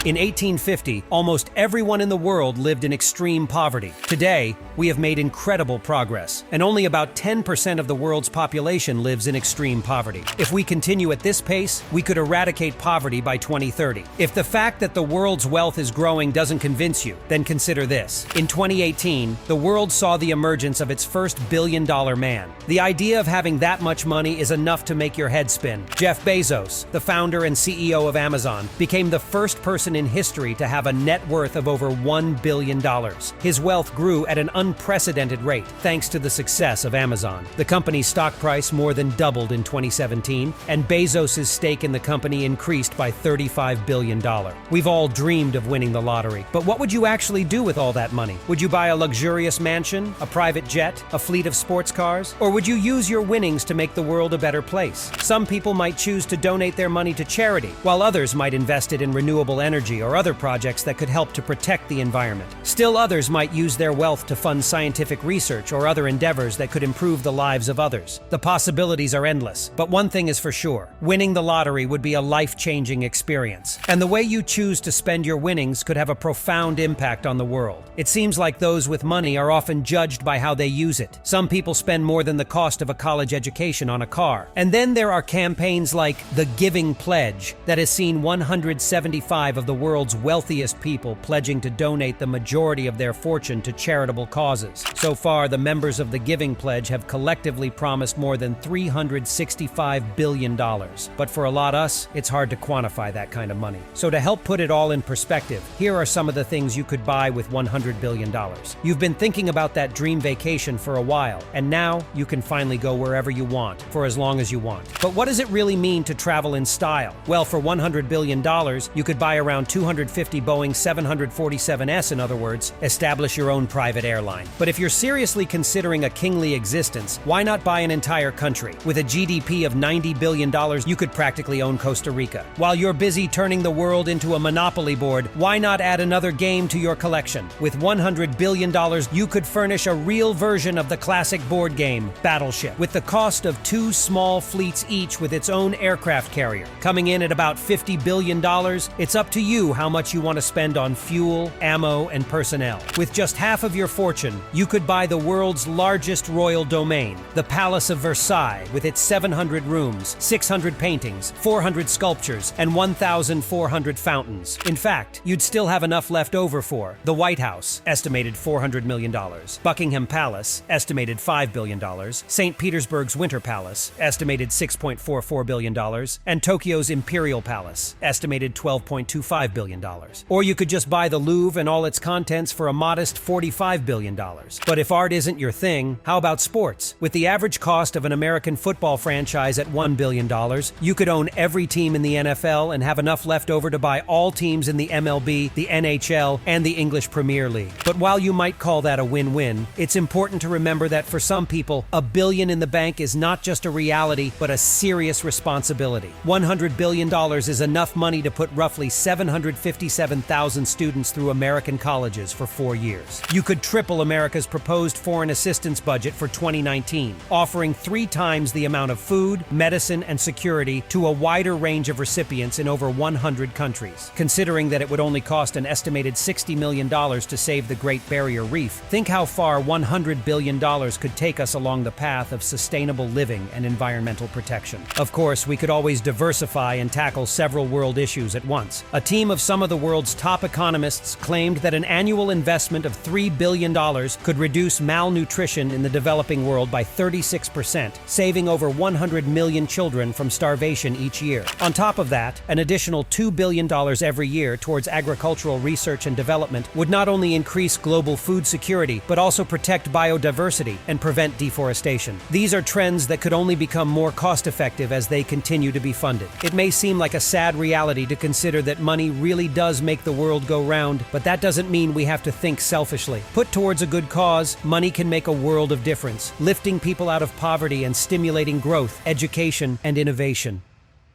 In 1850, almost everyone in the world lived in extreme poverty. Today, we have made incredible progress, and only about 10% of the world's population lives in extreme poverty. If we continue at this pace, we could eradicate poverty by 2030. If the fact that the world's wealth is growing doesn't convince you, then consider this. In 2018, the world saw the emergence of its first billion-dollar man. The idea of having that much money is enough to make your head spin. Jeff Bezos, the founder and CEO of Amazon, became the first person in history to have a net worth of over $1 billion. His wealth grew at an unprecedented rate thanks to the success of Amazon. The company's stock price more than doubled in 2017, and Bezos' stake in the company increased by $35 billion. We've all dreamed of winning the lottery, but what would you actually do with all that money? Would you buy a luxurious mansion, a private jet, a fleet of sports cars? Or would you use your winnings to make the world a better place? Some people might choose to donate their money to charity, while others might invest it in renewable energy or other projects that could help to protect the environment. Still others might use their wealth to fund scientific research or other endeavors that could improve the lives of others. The possibilities are endless, but one thing is for sure: winning the lottery would be a life-changing experience. And the way you choose to spend your winnings could have a profound impact on the world. It seems like those with money are often judged by how they use it. Some people spend more than the cost of a college education on a car. And then there are campaigns like the Giving Pledge that has seen 175 of the world's wealthiest people pledging to donate the majority of their fortune to charitable causes. So far, the members of the Giving Pledge have collectively promised more than $365 billion. But for a lot of us, it's hard to quantify that kind of money. So to help put it all in perspective, here are some of the things you could buy with $100 billion. You've been thinking about that dream vacation for a while, and now you can finally go wherever you want, for as long as you want. But what does it really mean to travel in style? Well, for $100 billion, you could buy around 250 Boeing 747s, in other words, establish your own private airline. But if you're seriously considering a kingly existence, why not buy an entire country? With a GDP of $90 billion, you could practically own Costa Rica. While you're busy turning the world into a monopoly board, why not add another game to your collection? With $100 billion, you could furnish a real version of the classic board game, Battleship, with the cost of 2 small fleets each with its own aircraft carrier. Coming in at about $50 billion, it's up to you how much you want to spend on fuel, ammo, and personnel. With just half of your fortune, you could buy the world's largest royal domain, the Palace of Versailles, with its 700 rooms, 600 paintings, 400 sculptures, and 1,400 fountains. In fact, you'd still have enough left over for the White House, estimated $400 million, Buckingham Palace, estimated $5 billion, St. Petersburg's Winter Palace, estimated $6.44 billion, and Tokyo's Imperial Palace, estimated $12.25 billion. Or you could just buy the Louvre and all its contents for a modest $45 billion. But if art isn't your thing, how about sports? With the average cost of an American football franchise at $1 billion, you could own every team in the NFL and have enough left over to buy all teams in the MLB, the NHL, and the English Premier League. But while you might call that a win-win, it's important to remember that for some people, $1 billion in the bank is not just a reality, but a serious responsibility. $100 billion is enough money to put roughly 757,000 students through American colleges for 4 years. You could triple America's proposed foreign assistance budget for 2019, offering 3 times the amount of food, medicine, and security to a wider range of recipients in over 100 countries. Considering that it would only cost an estimated $60 million to save the Great Barrier Reef, think how far $100 billion could take us along the path of sustainable living and environmental protection. Of course, we could always diversify and tackle several world issues at once. A team of some of the world's top economists claimed that an annual investment of $3 billion could reduce malnutrition in the developing world by 36%, saving over 100 million children from starvation each year. On top of that, an additional $2 billion every year towards agricultural research and development would not only increase global food security, but also protect biodiversity and prevent deforestation. These are trends that could only become more cost-effective as they continue to be funded. It may seem like a sad reality to consider that money really does make the world go round, but that doesn't mean we have to think selfishly. Put towards a good cause, money can make a world of difference, lifting people out of poverty and stimulating growth, education, and innovation.